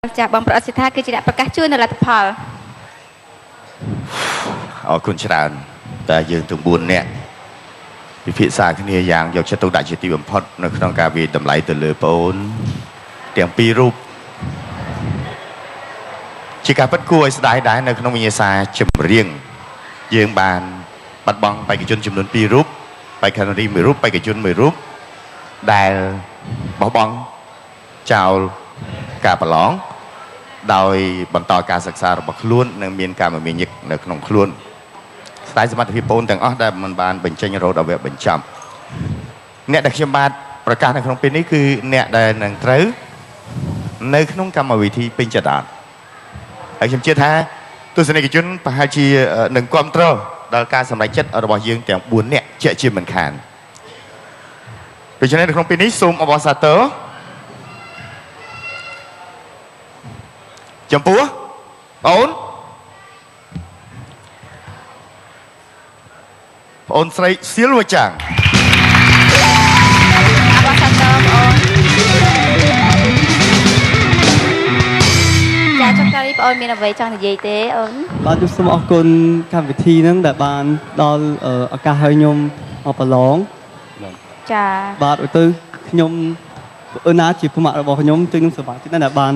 ចាបងប្រុសសិដ្ឋាគឺជាអ្នកប្រកាសជួយនៅលទ្ធផលអរគុណច្រើនតែយើងទាំង4នាក់ពិភាក្សាគ្នាយ៉ាងយកចិត្តទុកដាក់ជាទីបំផុតនៅក្នុងការវិតម្លៃទៅលើប្អូនទាំងពីររូបជាការពិតគួរឲ្យស្ដាយដែរនៅក្នុងវិញ្ញាសាចម្រៀងយើងបានបាត់បង់បេក្ខជនចំនួន2រូបបេក្ខនារី1រូបបេក្ខជន1រូបដែលបោះបង់ចោលការប្រឡងដោយបន្តការសិក្សារបស់ខ្លួននិងមានការមមាញឹកនៅក្នុងខ្លួនស្ដាយសមត្ថភាពបងទាំងអស់ដែលមិនបានបញ្ចេញរោគដល់វគ្គបញ្ចប់អ្នកដែលខ្ញុំបាទប្រកាសនៅក្នុងពេលនេះគឺអ្នកដែលនឹងត្រូវនៅក្នុងកម្មវិធីពេញចិត្តអត់ហើយខ្ញុំជឿថាទស្សនិកជនប្រហែលជានឹងគ្រប់គ្រងដល់ការសម្រេចចិត្តរបស់យើងទាំង4នាក់ជាក់ជាមិនខានដូច្នេះនៅក្នុងពេលនេះសូមអបអរសាទរចំពោះបងអូនស្រីសៀលវចាងអបអរសាទរបងចាចុងក្រោយបងមានអ្វីចង់និយាយទេអូនបាទខ្ញុំសូមអរគុណកម្មវិធីហ្នឹងដែលបានដល់ឱកាសឲ្យខ្ញុំមកប្រឡងចាបាទទៅខ្ញុំអឺណាជាភូមិរបស់ខ្ញុំទៅនឹងសមាជិកដែលបាន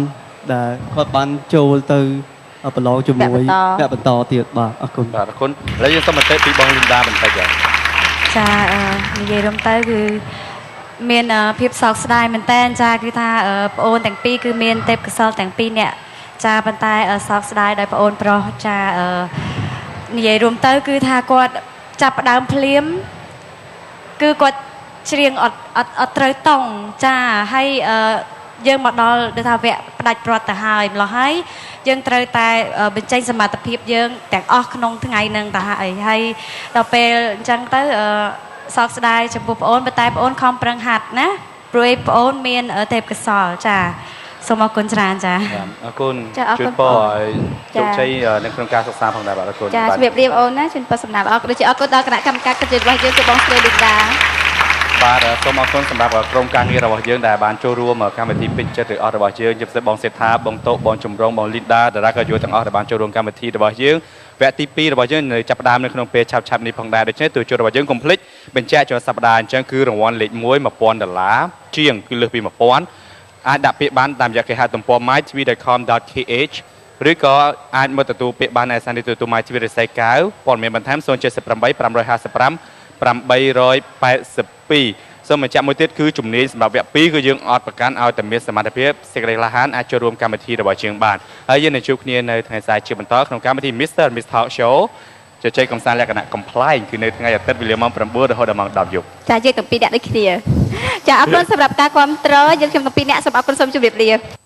ដែលគាត់បានចូលទៅប្រឡងជាមួយអ្នកបន្តទៀតបាទអរគុណបាទអរគុណឥឡូវយើងសូមបន្តិចពីបងលីនដាបន្តិចចានិយាយរំទៅគឺមានភាពសោកស្ដាយមែនតើចាគឺថាប្អូនទាំងពីរគឺមានទេពកោសល្យទាំងពីរអ្នកចាប៉ុន្តែសោកស្ដាយដោយប្អូនប្រុសចានិយាយរួមទៅគឺថាគាត់ចាប់ផ្ដើមភ្លាមគឺគាត់ច្រៀងអត់ត្រូវតង់ចាហើយយើងមកដល់ដូចថាវគ្គផ្ដាច់ព្រាត់ទៅហើយម្ល៉េះហើយយើងត្រូវតែបញ្ចេញសមត្ថភាពយើងទាំងអស់ក្នុងថ្ងៃហ្នឹងទៅហើយដល់ពេលអញ្ចឹងទៅសោកស្ដាយចំពោះប្អូនតែប្អូនខំប្រឹងហាត់ណាព្រោះប្អូនមានទេពកោសល្យចាសូមអរគុណច្រើនចាអរគុណជួយពរឲ្យជោគជ័យនៅក្នុងការសិក្សាផងដែរបាទអរគុណចាជំរាបលាអូនណាជួយពរសំណាងល្អដូចជាអរគុណដល់គណៈកម្មការកិច្ចរបស់យើងគឺបងស្រីលីដាបាទសូមអរគុណសម្រាប់ក្រុមការងាររបស់យើងដែលបានចូលរួមកម្មវិធីពេញចិត្តឬអស់របស់យើងជាពិសេសបងសេដ្ឋាបងតូបងចម្រុងបងលីដាតារាកាយោទាំងអស់ដែលបានចូលរួមកម្មវិធីរបស់យើងវគ្គទី2របស់យើងនៅចាប់ផ្ដើមនៅក្នុងពេលឆាប់នេះផងដែរដូច្នេះទូចូលរបស់យើងកុំភ្លេចបញ្ជាក់ចូលសប្តាហ៍អញ្ចឹងគឺរង្វាន់លេខ1 $1000 ជាងគឺលើសពី1000អាចដាក់ពាក្យបានតាមរយៈគេហទំព័រ mytv.com.kh ឬក៏អាចមកទទួលពាក្យបាននៅស្ថានីយ៍ទូរទស្សន៍ mytv រិស័យកៅព័ត៌មានបន្ថែម078 555 882សូមបញ្ជាក់មួយទៀតគឺជំនាញសម្រាប់វគ្គ2គឺយើងអត់ប្រកាន់ឲ្យតែមានសមត្ថភាពសេចក្តីក្លាហានអាចចូលរួមកម្មវិធីរបស់យើងបានហើយយើងនឹងជួបគ្នានៅថ្ងៃស្អែកជាបន្តក្នុងកម្មវិធី Mr. Miss Talk Show ជជែកកំសាន្តលក្ខណៈ complain គឺនៅថ្ងៃអាទិត្យវេលាម៉ោង 9 រហូតដល់ម៉ោង 10 យប់ចាយើងទាំងពីរអ្នកដូចគ្នាចាអរគុណសម្រាប់ការគាំទ្រយើងខ្ញុំទាំងពីរអ្នកសូមអរគុណសូមជម្រាបលា